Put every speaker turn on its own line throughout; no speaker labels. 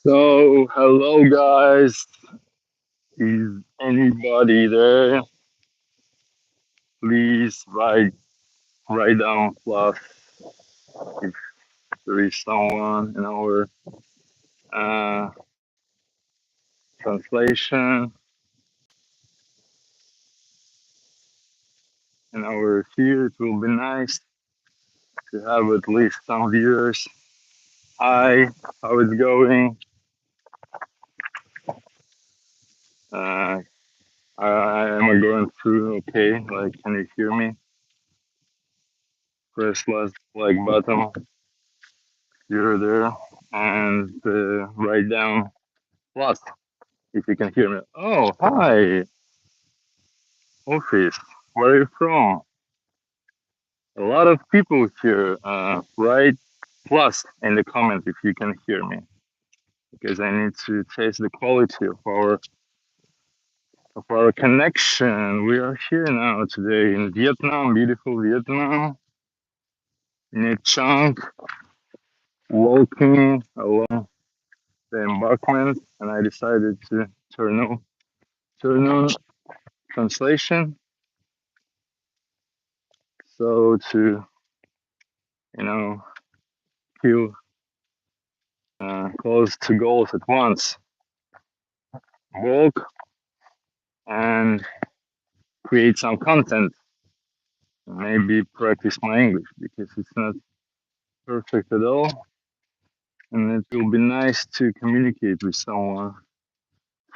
So, hello guys. Is anybody there? Please write down plus if there is someone in our uh, translation, in our fear. It will be nice to have at least some viewers. Hi, how it's going? Uh, am I going through okay? Like, can you hear me? Press last like button. You're there, and write down plus if you can hear me. Oh, hi, office. Where are you from? A lot of people here. Write plus in the comment if you can hear me, because I need to test the quality of our connection. We are here now today in Vietnam, beautiful Vietnam, Nha Trang, walking along the embankment, and I decided to turn on translation. So to you know feel close to goals at once, walk and create some content. Maybe practice my English because it's not perfect at all, and it will be nice to communicate with someone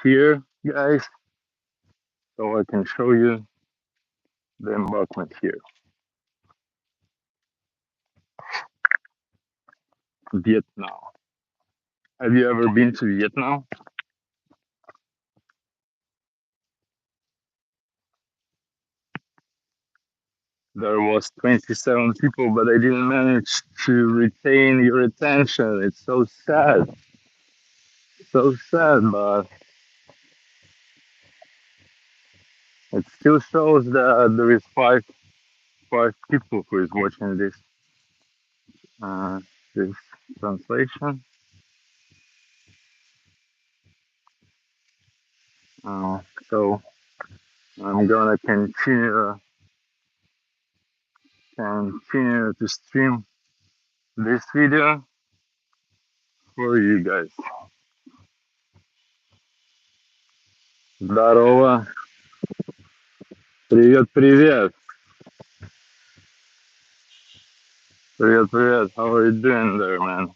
here, guys, so I can show you the embankment here. Vietnam. Have you ever been to Vietnam? There was 27 people, but I didn't manage to retain your attention. It's so sad, but it still shows that there is five people who is watching uh, this translation. Uh, so I'm gonna continue to stream this video for you guys. Здорово, привет, привет. How are you doing there, man?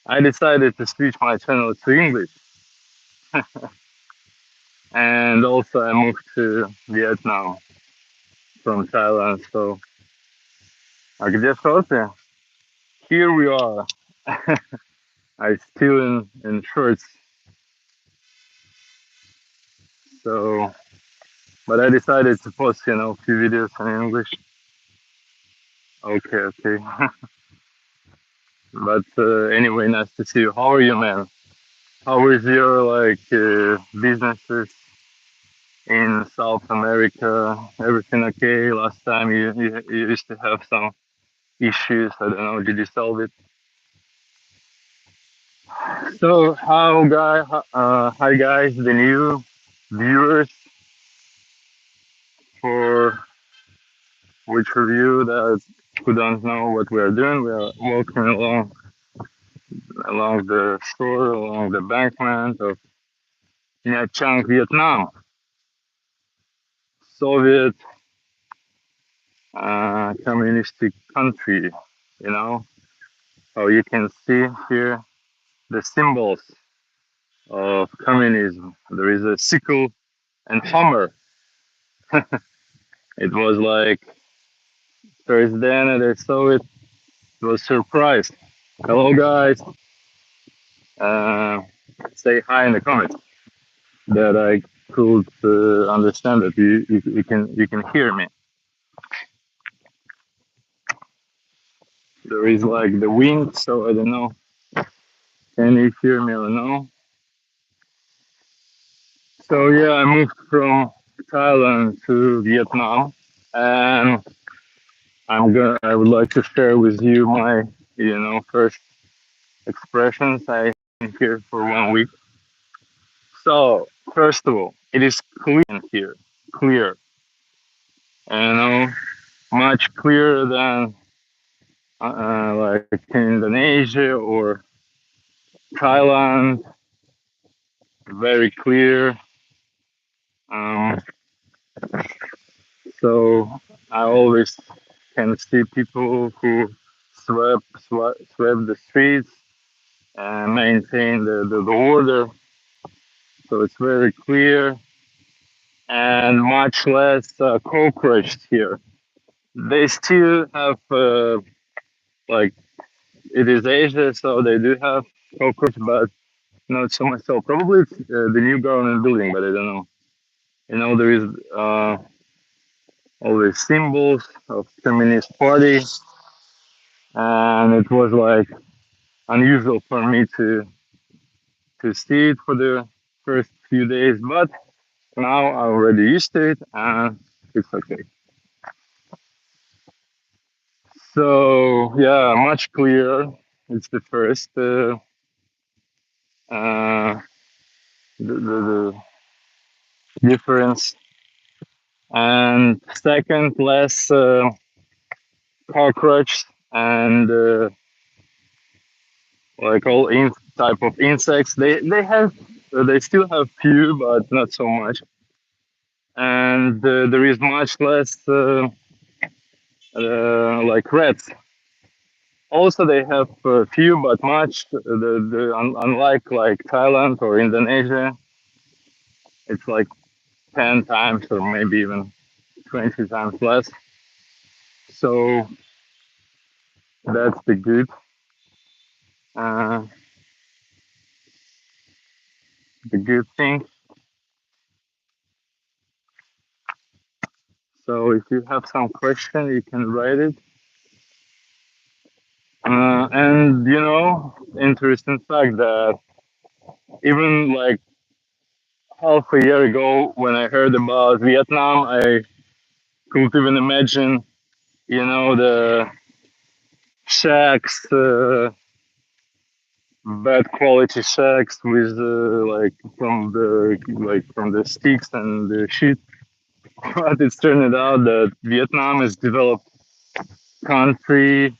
I decided to switch my channel to English, and also I moved to Vietnam from Thailand. So, а где что ты? Here we are. I still in shorts. So, but I decided to post, a few videos in English. Okay. But anyway, nice to see you. How are you, man? How is your businesses in South America? Everything okay? Last time you used to have some issues. I don't know. Did you solve it? So hi guys, the new viewers for which of you that who don't know what we are doing. We are walking along the shore, along the embankment of Nha Trang, Vietnam, Soviet communistic country. You know, how you can see here the symbols of communism. There is a sickle and hammer. It was like first day that I saw it, was surprised. Hello guys, uh, say hi in the comments that I could understand that you can hear me. There is like the wind, so I don't know. Can you hear me or no? So yeah, I moved from Thailand to Vietnam, and I would like to share with you my first expressions. I here for 1 week. So first of all, it is clear here, clear, you know, much clearer than like Indonesia or Thailand. Very clear. Um, so I always can see people who sweep the streets and maintain the order. So it's very clear and much less cockroaches here. They still have like it is Asia, so they do have cockroach, but not so much. So probably it's the new government building, but I don't know. You know, there is all these symbols of Communist Party, and it was like unusual for me to see it for the first few days, but now I'm already used to it, and it's okay. So yeah, much clearer. It's the first uh, the difference, and second, less cockroach and like all type of insects. They have they still have few, but not so much. And there is much less like rats. Also, they have few, but much. Unlike like Thailand or Indonesia, it's like 10 times or maybe even 20 times less. So that's uh, the good thing. So if you have some question, you can write it. And you know, interesting fact that even like half a year ago, when I heard about Vietnam, I couldn't even imagine, you know, the shacks, bad quality shacks with like from the sticks and the shit. But it's turned out that Vietnam is developed country,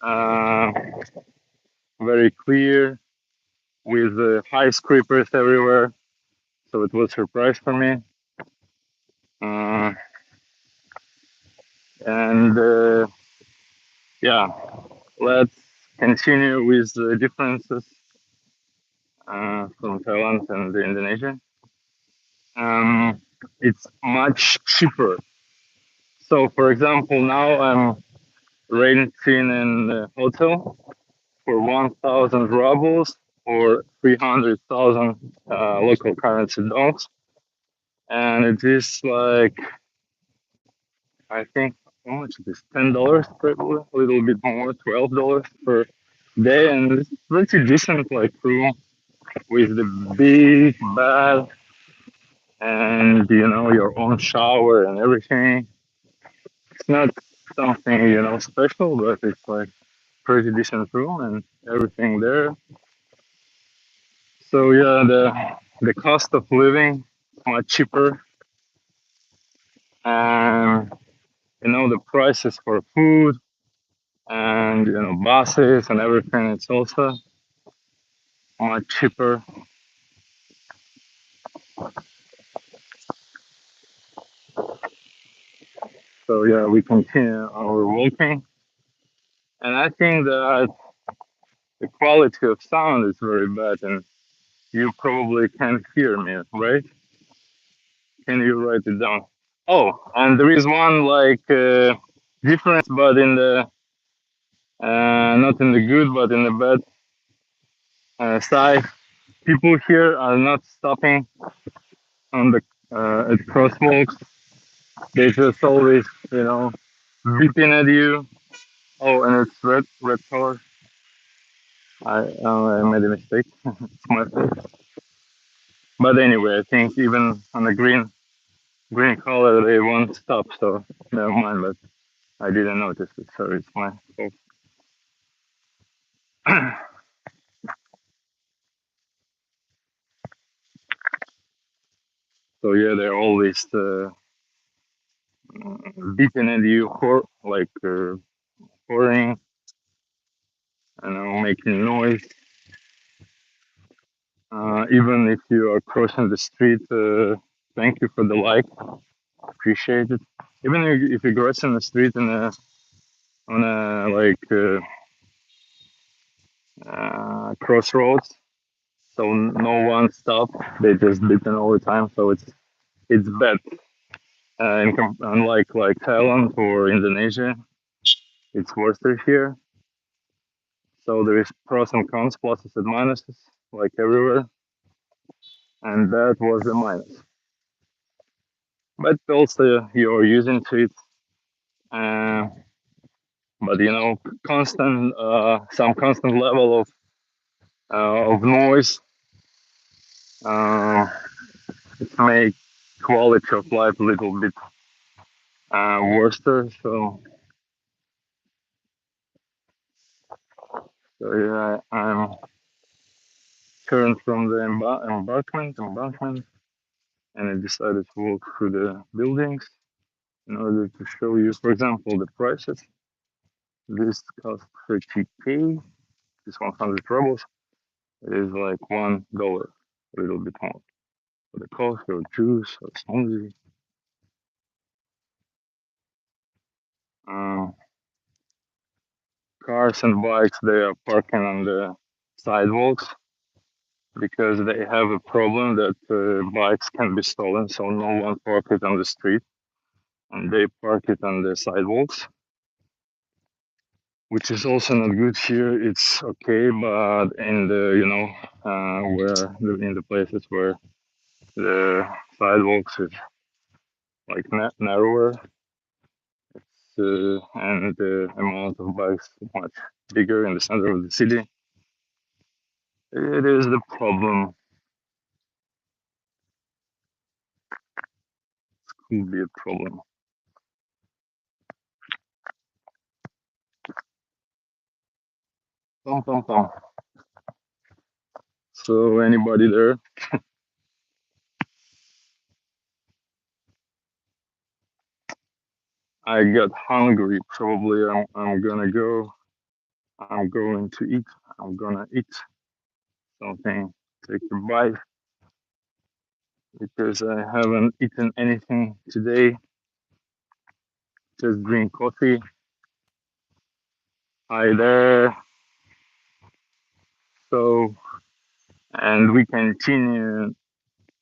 uh, very clear with high scrapers everywhere. So it was a surprise for me. Uh, and yeah, let's continue with the differences from Thailand and Indonesia. It's much cheaper. So, for example, now I'm renting an hotel for 1,000 rubles or 300,000 local currency dollars, and it is like I think how much it is $10 probably a little bit more $12 per day, and it's pretty decent like room with the big bath and you know your own shower and everything. It's not something you know special, but it's like pretty decent room and everything there. So yeah, the cost of living is much cheaper, and you know the prices for food and you know buses and everything. It's also much cheaper. So yeah, we continue our walking, and I think that the quality of sound is very bad, and you probably can't hear me, right? Can you write it down? Oh, and there is one like difference, but in the not in the good, but in the bad side. People here are not stopping on the at crosswalks. They just always, you know, beeping at you. Oh, and it's red color. I made a mistake. It's my fault. But anyway, I think even on the green color they won't stop. So never mind. But I didn't notice it. So it's my fault. So yeah, they're always beeping at you, like pouring, making noise. Even if you are crossing the street, thank you for the like, appreciate it. Even if you're crossing the street on a like crossroads, so no one stop, they just beeping all the time. So it's bad. Unlike like Thailand or Indonesia, it's worse here. So there is pros and cons, pluses and minuses, like everywhere, and that was the minus. But also you're using to it, uh, but some constant level of noise, uh, it make quality of life a little bit worse. So yeah, I'm turned from the embankment, and I decided to walk through the buildings in order to show you, for example, the prices. This cost 30K, this 100 rubles. It is like $1, a little bit more. For the coffee or juice or smoothie. Um, Cars and bikes, they are parking on the sidewalks because they have a problem that bikes can be stolen, so no one park it on the street, and they park it on the sidewalks, which is also not good here. It's okay, but in the in the places where the sidewalks is like narrower, and the amount of bikes is much bigger in the center of the city. It is the problem. Could be a problem. Tom, tom, tom. So anybody there? I got hungry. Probably I'm gonna go. I'm going to eat. I'm gonna eat something. Take a bite because I haven't eaten anything today. Just drink coffee. Hi there. So and we continue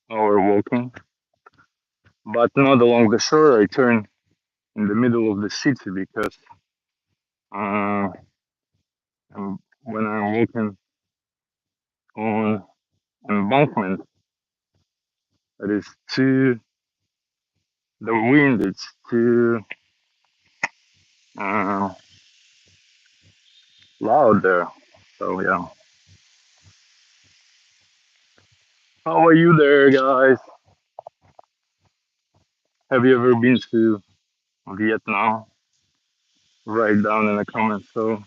our walking, but not along the shore. I turn in the middle of the city because uh, when I'm walking on embankment, it is too the wind is too uh, loud there. So yeah, how are you there, guys? Have you ever been to Vietnam? Write down in the comments. So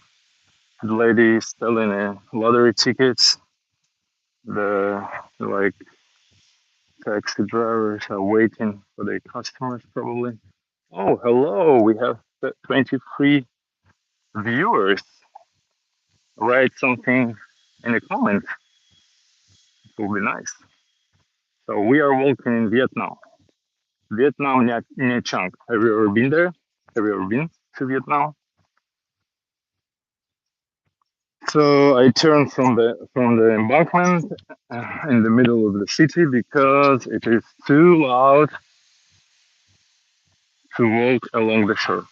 the lady is selling lottery tickets. The like taxi drivers are waiting for their customers probably. Oh, hello. We have 23 viewers. Write something in the comments. It will be nice. So we are walking in Vietnam. Vietnam, Nha Trang. Have you ever been there? Have you ever been to Vietnam? So I turned from the embankment in the middle of the city because it is too loud to walk along the shore.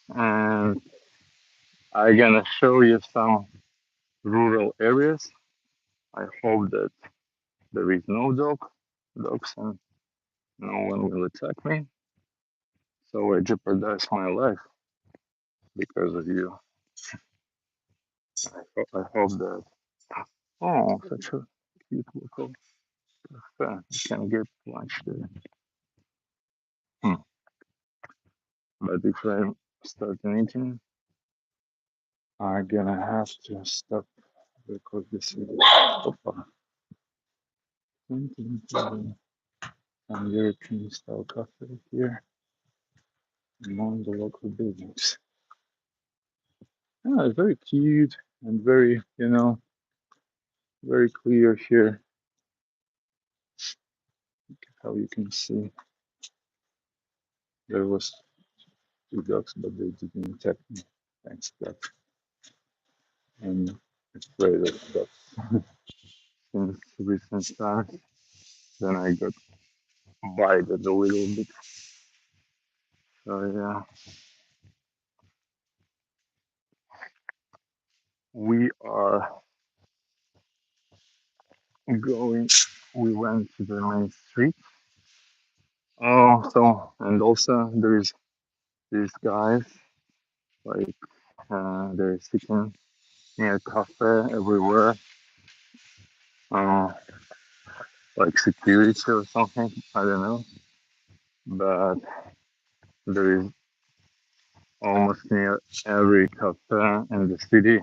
And I'm gonna show you some rural areas. I hope that there is no dogs, and no one will attack me. So I jeopardize my life because of you. I hope that. Oh, such a cute little fan. You can get lunch there. Hmm. But if I start eating, I'm gonna have to stop because this is. Some European style cafe here among the local buildings. Yeah, it's very cute and very, very clear here. How you can see there was two ducks, but they didn't attack me. Thanks God. I'm afraid of ducks since recent times. Then I got bitten a little bit. So yeah, we are going. We went to the main street. Oh, so and also there is these guys like they're sitting near cafe everywhere, uh, like security or something. I don't know, but there is almost near every cafe in the city.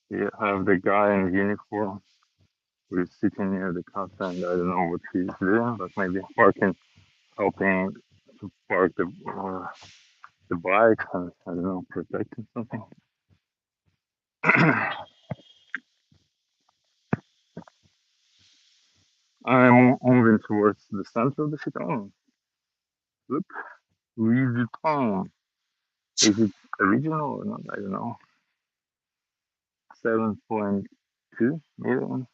You have the guy in uniform who is sitting near the cafe, and I don't know what he's doing, but maybe parking, helping to park the bike, and I don't know, protecting something. I'm moving towards the center of the city. Oh, look, Louis Vuitton. Is it original or not? I don't know. 7.2 million.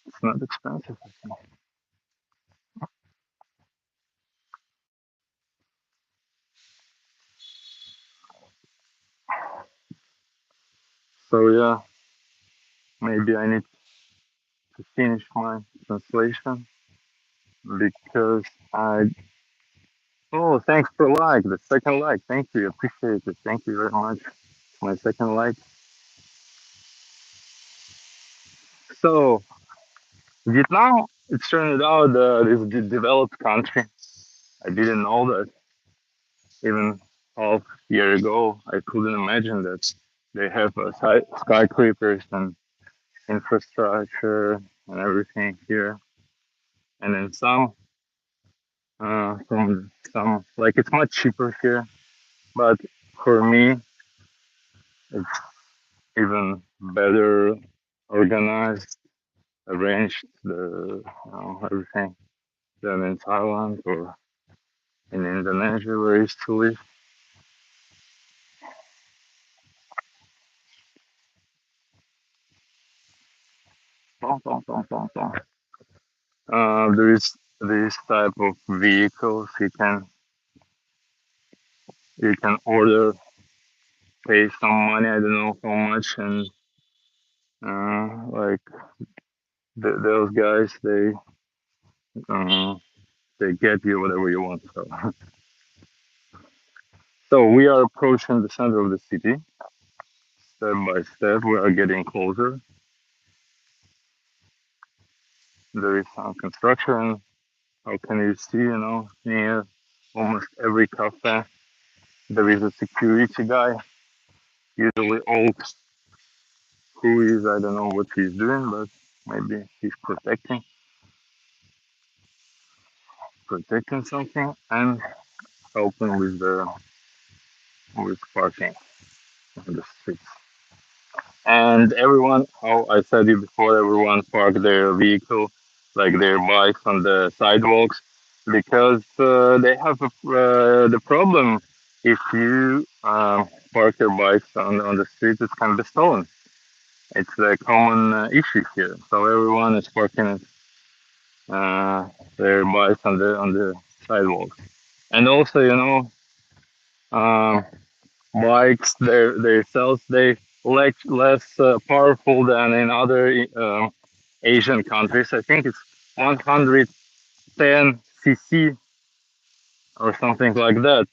It's not expensive, I think. So yeah, maybe I need to finish my translation because I. Oh, thanks for like the second like. Thank you, appreciate it. Thank you very much. My second like. So Vietnam, it turned out is a developed country. I didn't know that even half year ago. I couldn't imagine that they have skyscrapers and infrastructure and everything here. And then from some, like it's much cheaper here. But for me, it's even better organized, arranged, everything than in Thailand or in Indonesia where I used to live. There is this type of vehicles you can order, pay some money, I don't know how much, and like those guys, uh, they get you whatever you want. So we are approaching the center of the city step by step. We are getting closer. There is some construction. How can you see? Near almost every cafe, there is a security guy, usually old, who is, I don't know what he's doing, but maybe he's protecting something and helping with parking on the streets. And everyone, how I said it before, everyone park their vehicle, like their bikes on the sidewalks, because they have the problem. If you park your bikes on the street, it can be stolen. It's a common issue here. So everyone is parking their bikes on the sidewalks. And also, um, bikes themselves they less powerful than in other Asian countries. I think it's 110 cc or something like that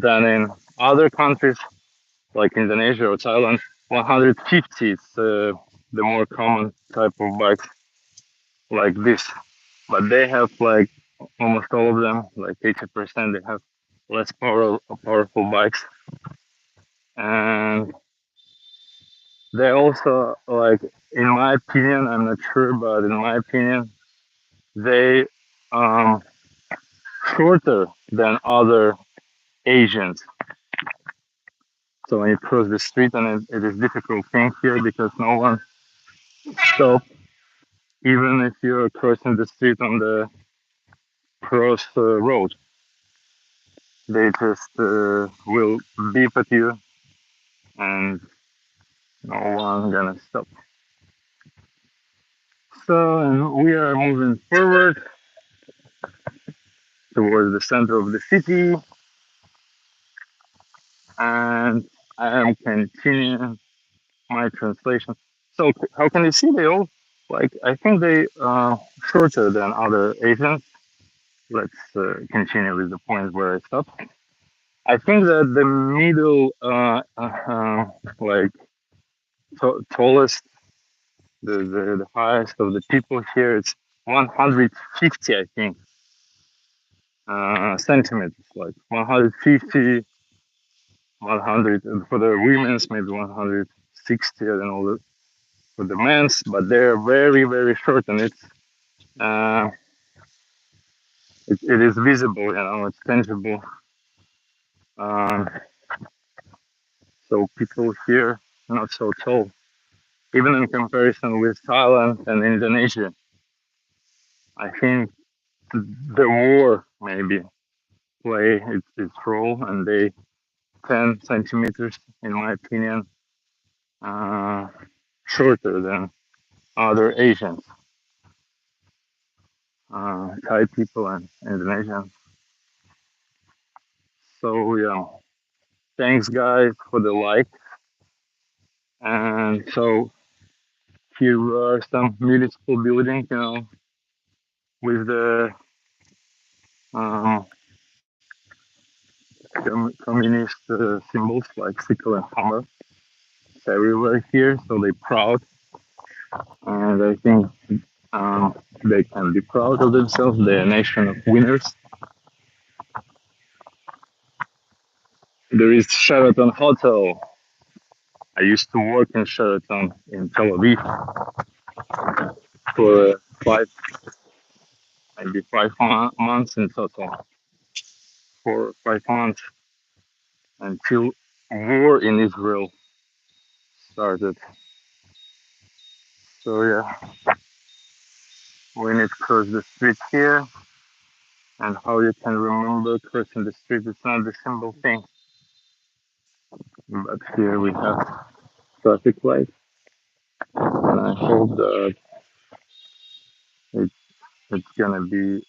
than in other countries like Indonesia or Thailand. 150 is the more common type of bikes like this, but they have like almost all of them, like 80%, they have less powerful bikes. And They also like, in my opinion, I'm not sure, but in my opinion, they um shorter than other Asians. So when you cross the street, and it is difficult thing here because no one stop, even if you're crossing the street on the cross road, they just will beep at you, and no one gonna stop. So and we are moving forward towards the center of the city, and I am continuing my translation. So how can you see they all like? I think they shorter than other Asians. Let's continue with the point where I stopped. I think that the middle, like tallest, the highest of the people here, it's 150, I think, centimeters, like 150, 100 for the women's, maybe 160, I don't know, for the men's, but they're very, very short, and uh, it is visible, it's tangible. Um, so people here not so tall, even in comparison with Thailand and Indonesia. I think the war maybe play its role, and they 10 centimeters, in my opinion, uh, shorter than other Asians, Thai people and Indonesians. So yeah, thanks guys for the like. And so here are some municipal buildings, with the um, communist symbols like sickle and hammer. It's everywhere here, so they're proud, and I think they can be proud of themselves. They're a nation of winners. There is Sheraton Hotel. I used to work in Sheraton in Tel Aviv for 5 months in total, 4 or 5 months, until war in Israel started. So yeah, we need to cross the street here, and how you can remember crossing the street, it's not a simple thing. But here we have traffic lights, and I hope that it, it's gonna be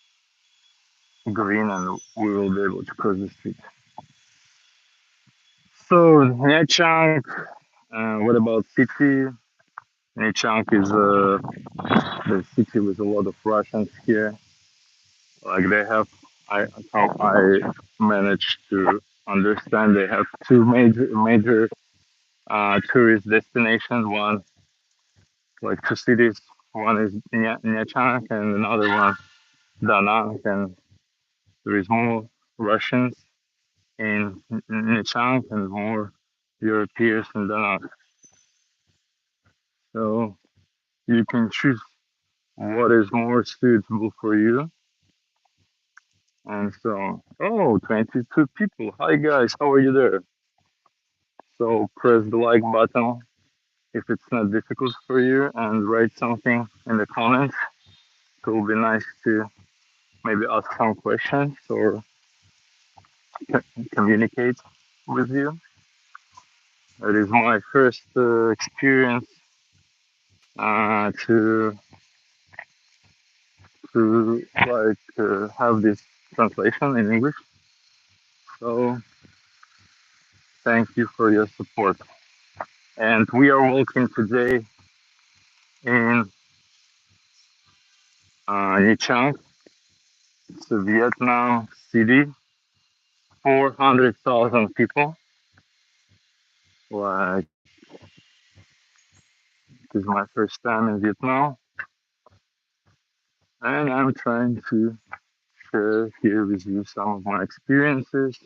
green and we will be able to cross the street. So Nha Trang, what about city? Nha Trang is the city with a lot of Russians here. Like they have, how I managed to understand, they have two major tourist destinations. One, like two cities. One is Nha Trang, and another one Da Nang. And there is more Russians in Nha Trang and more Europeans in Da Nang. So you can choose what is more suitable for you. And so, oh, 22 people. Hi guys, how are you there? So press the like button if it's not difficult for you, and write something in the comments. It will be nice to maybe ask some questions or communicate with you. It is my first experience to have this translation in English. So thank you for your support. And we are walking today in Nha Trang. It's a Vietnam city, 400,000 people. Like, this is my first time in Vietnam, and I'm trying to share here with you some of my experiences.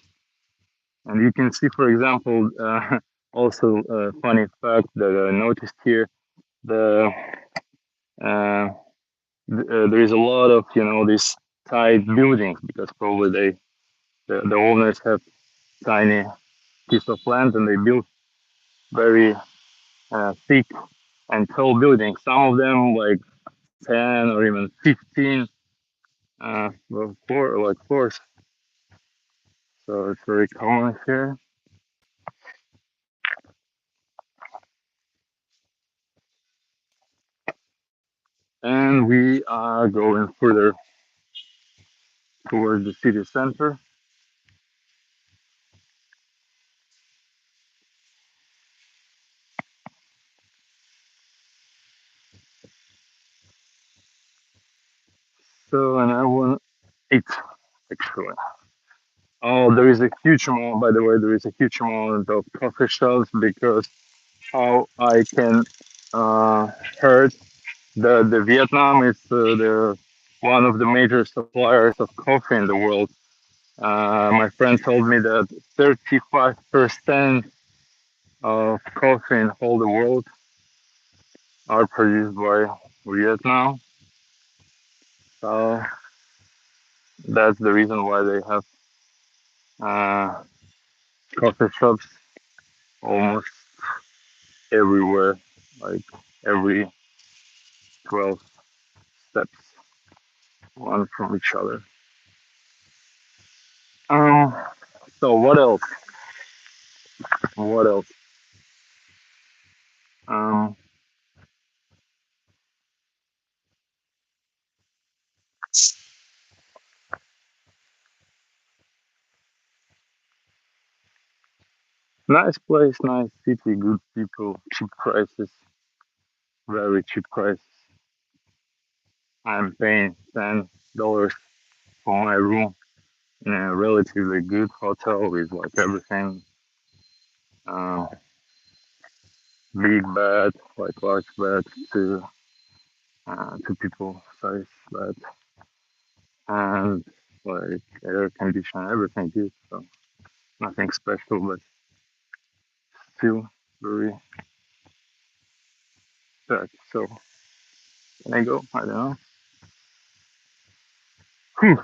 And you can see, for example, Also, a funny fact that I noticed here: the uh, there is a lot of these tight buildings because probably the owners have tiny piece of land and they build very thick and tall buildings. Some of them like 10 or even 15 floors. So it's very common here. And we are going further towards the city center. So, and I want eight actually. Oh, there is a huge amount, by the way, there is a huge amount of coffee shops because how I can uh, heard the Vietnam is the one of the major suppliers of coffee in the world. My friend told me that 35% of coffee in all the world are produced by Vietnam. So that's the reason why they have uh, coffee shops almost everywhere, like every 12 steps, one from each other. Um, so what else? What else? Um, Nice place, nice city, good people, cheap prices, very cheap prices. I'm paying $10 for my room in a relatively good hotel with like everything, uh, big bed, like large bed, two people size bed, and like air condition, everything good. So nothing special, but still very packed. So can I go? I don't know. Whew,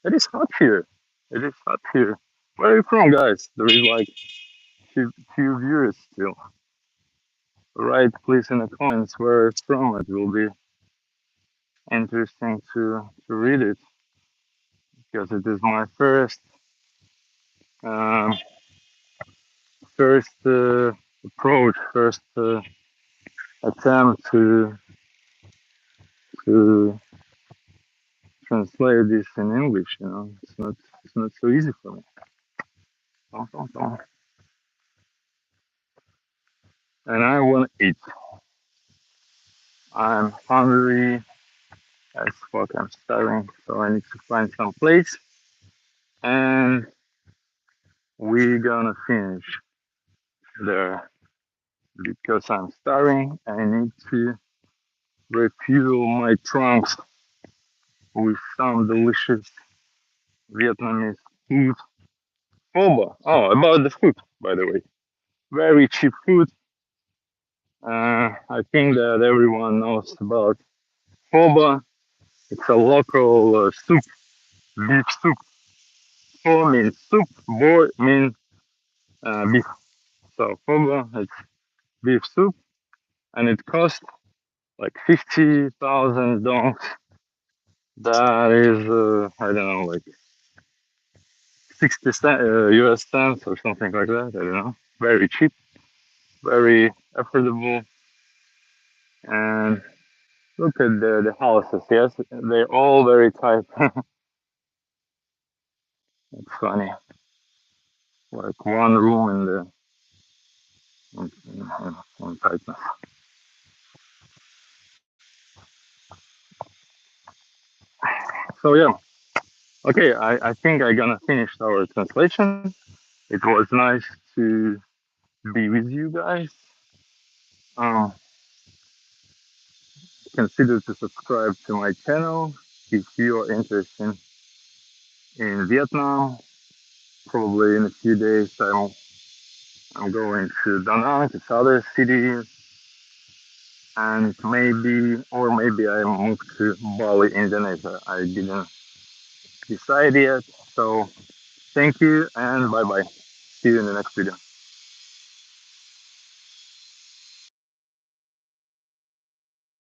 it is hot here. It is hot here. Where are you from, guys? There is like few viewers still. Write please in the comments where it's from. It will be interesting to read it because it is my um, first approach, first attempt to translate this in English. It's not so easy for me. Dun, dun, dun. And I want to eat. I'm hungry as fuck. I'm starving, so I need to find some place, and we're gonna finish there because I'm starving. I need to refuel my trunks with some delicious Vietnamese food. Boba. Oh, about the food, by the way. Very cheap food. I think that everyone knows about boba. It's a local soup, beef soup. Pho means soup, bo means beef. So boba, it's beef soup, and it costs like 50,000 dongs. That is, I don't know, like 60 US cents or something like that. I don't know. Very cheap, very affordable, and look at the houses. Yes, they're all very tight. It's funny, like one room in the in tightness. So yeah, okay. I think I'm gonna finish our translation. It was nice to be with you guys. Um, Consider to subscribe to my channel if you are interested in Vietnam. Probably in a few days, I'm going to Da Nang, this other city, and maybe I move to Bali, Indonesia. I didn't decide yet. So thank you and bye bye. See you in the next video.